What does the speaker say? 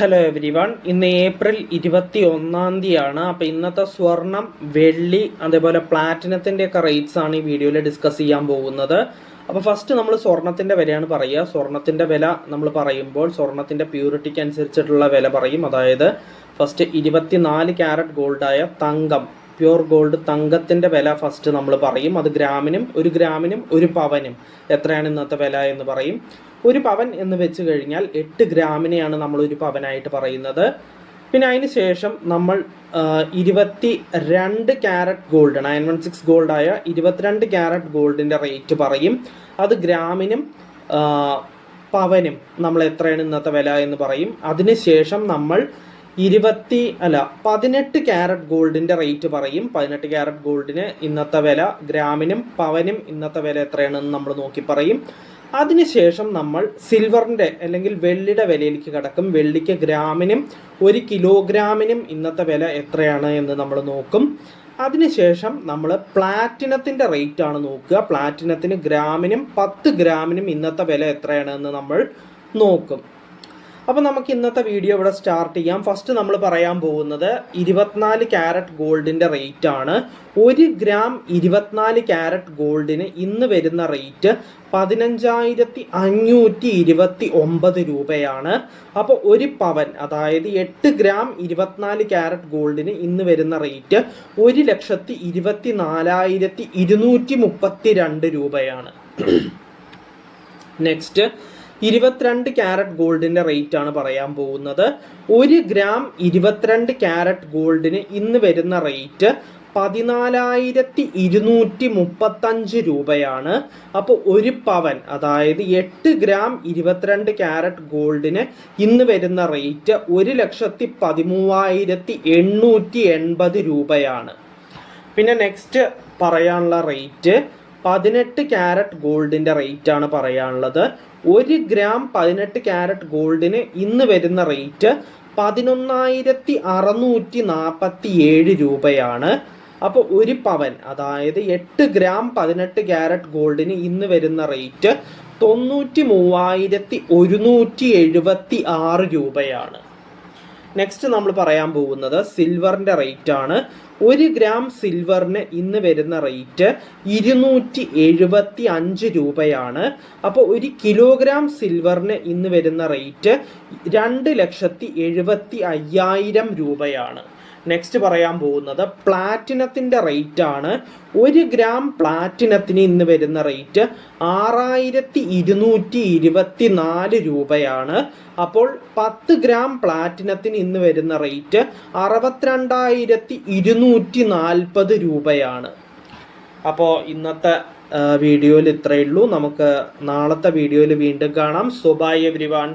Hello everyone, ഇന്ന് April 21 അപ്പോൾ ഇന്നത്തെ സ്വർണം, വെള്ളി, അതേപോലെ പ്ലാറ്റിനത്തിൻ്റെയൊക്കെ റേറ്റ്സ് ആണ് ഈ വീഡിയോയിൽ ഡിസ്കസ് ചെയ്യാൻ പോകുന്നത്. അപ്പോൾ ഫസ്റ്റ് നമ്മൾ സ്വർണത്തിൻ്റെ വിലയാണ് പറയുക. സ്വർണത്തിൻ്റെ വില നമ്മൾ പറയുമ്പോൾ സ്വർണത്തിൻ്റെ പ്യൂരിറ്റിക്ക് അനുസരിച്ചിട്ടുള്ള വില പറയും. അതായത് ഫസ്റ്റ് 24 ക്യാരറ്റ് ഗോൾഡായ തങ്കം, പ്യൂർ ഗോൾഡ് തങ്കത്തിൻ്റെ വില ഫസ്റ്റ് നമ്മൾ പറയും. അത് ഗ്രാമിനും ഒരു പവനും എത്രയാണ് ഇന്നത്തെ വില എന്ന് പറയും. ഒരു പവൻ എന്ന് വെച്ച് കഴിഞ്ഞാൽ 8 ഗ്രാമിനെയാണ് നമ്മൾ ഒരു പവനായിട്ട് പറയുന്നത്. പിന്നെ അതിന് ശേഷം നമ്മൾ 22 ക്യാരറ്റ് ഗോൾഡ് 916 ഗോൾഡായ 22 ക്യാരറ്റ് ഗോൾഡിൻ്റെ റേറ്റ് പറയും. അത് ഗ്രാമിനും പവനും നമ്മൾ എത്രയാണ് ഇന്നത്തെ വില എന്ന് പറയും. അതിനുശേഷം നമ്മൾ 18 ക്യാരറ്റ് ഗോൾഡിൻ്റെ റേറ്റ് പറയും. 18 ക്യാരറ്റ് ഗോൾഡിന് ഇന്നത്തെ വില ഗ്രാമിനും പവനും ഇന്നത്തെ വില എത്രയാണെന്ന് നമ്മൾ നോക്കി പറയും. അതിനുശേഷം നമ്മൾ സിൽവറിൻ്റെ അല്ലെങ്കിൽ വെള്ളിയുടെ വിലയിലേക്ക് കിടക്കും. വെള്ളിക്ക് ഗ്രാമിനും 1 കിലോഗ്രാമിനും ഇന്നത്തെ വില എത്രയാണ് എന്ന് നമ്മൾ നോക്കും. അതിനുശേഷം നമ്മൾ പ്ലാറ്റിനത്തിൻ്റെ റേറ്റ് ആണ് നോക്കുക. പ്ലാറ്റിനത്തിന് ഗ്രാമിനും 10 ഗ്രാമിനും ഇന്നത്തെ വില എത്രയാണ് എന്ന് നമ്മൾ നോക്കും. അപ്പോൾ നമുക്ക് ഇന്നത്തെ വീഡിയോ ഇവിടെ സ്റ്റാർട്ട് ചെയ്യാം. ഫസ്റ്റ് നമ്മൾ പറയാൻ പോകുന്നത് 24 ക്യാരറ്റ് ഗോൾഡിൻ്റെ റേറ്റ് ആണ്. 1 ഗ്രാം 24 ക്യാരറ്റ് ഗോൾഡിന് ഇന്ന് വരുന്ന റേറ്റ് 15,529 രൂപയാണ്. അപ്പോൾ ഒരു പവൻ, അതായത് 8 ഗ്രാം 24 ക്യാരറ്റ് ഗോൾഡിന് ഇന്ന് വരുന്ന റേറ്റ് 1,24,232 രൂപയാണ്. നെക്സ്റ്റ് 22 ക്യാരറ്റ് ഗോൾഡിൻ്റെ റേറ്റ് ആണ് പറയാൻ പോകുന്നത്. 1 ഗ്രാം 22 ക്യാരറ്റ് ഗോൾഡിന് ഇന്ന് വരുന്ന റേറ്റ് 14,235 രൂപയാണ്. അപ്പോൾ ഒരു പവൻ, അതായത് 8 ഗ്രാം 22 ക്യാരറ്റ് ഗോൾഡിന് ഇന്ന് വരുന്ന റേറ്റ് 1,13,880 രൂപയാണ്. പിന്നെ നെക്സ്റ്റ് പറയാനുള്ള റേറ്റ് 18 ക്യാരറ്റ് ഗോൾഡിൻ്റെ റേറ്റ് ആണ് പറയാനുള്ളത്. 1 ഗ്രാം 18 ക്യാരറ്റ് ഗോൾഡിന് ഇന്ന് വരുന്ന റേറ്റ് 11,647 രൂപയാണ്. അപ്പോൾ ഒരു പവൻ, അതായത് 8 ഗ്രാം 18 ക്യാരറ്റ് ഗോൾഡിന് ഇന്ന് വരുന്ന റേറ്റ് 93,176 രൂപയാണ്. നെക്സ്റ്റ് നമ്മൾ പറയാൻ പോകുന്നത് സിൽവറിൻ്റെ റേറ്റ് ആണ്. 1 ഗ്രാം സിൽവറിന് ഇന്ന് വരുന്ന റേറ്റ് 275 രൂപയാണ്. അപ്പോൾ 1 കിലോഗ്രാം സിൽവറിന് ഇന്ന് വരുന്ന റേറ്റ് 2,75,000 രൂപയാണ്. നെക്സ്റ്റ് പറയാൻ പോകുന്നത് പ്ലാറ്റിനത്തിൻ്റെ റേറ്റ് ആണ്. 1 ഗ്രാം പ്ലാറ്റിനത്തിന് ഇന്ന് വരുന്ന റേറ്റ് 6,224 രൂപയാണ്. അപ്പോൾ 10 ഗ്രാം പ്ലാറ്റിനത്തിന് ഇന്ന് വരുന്ന റേറ്റ് 62,240 രൂപയാണ്. അപ്പോൾ ഇന്നത്തെ വീഡിയോയിൽ ഇത്രയേ ഉള്ളൂ. നമുക്ക് നാളത്തെ വീഡിയോയിൽ വീണ്ടും കാണാം. So bye everyone.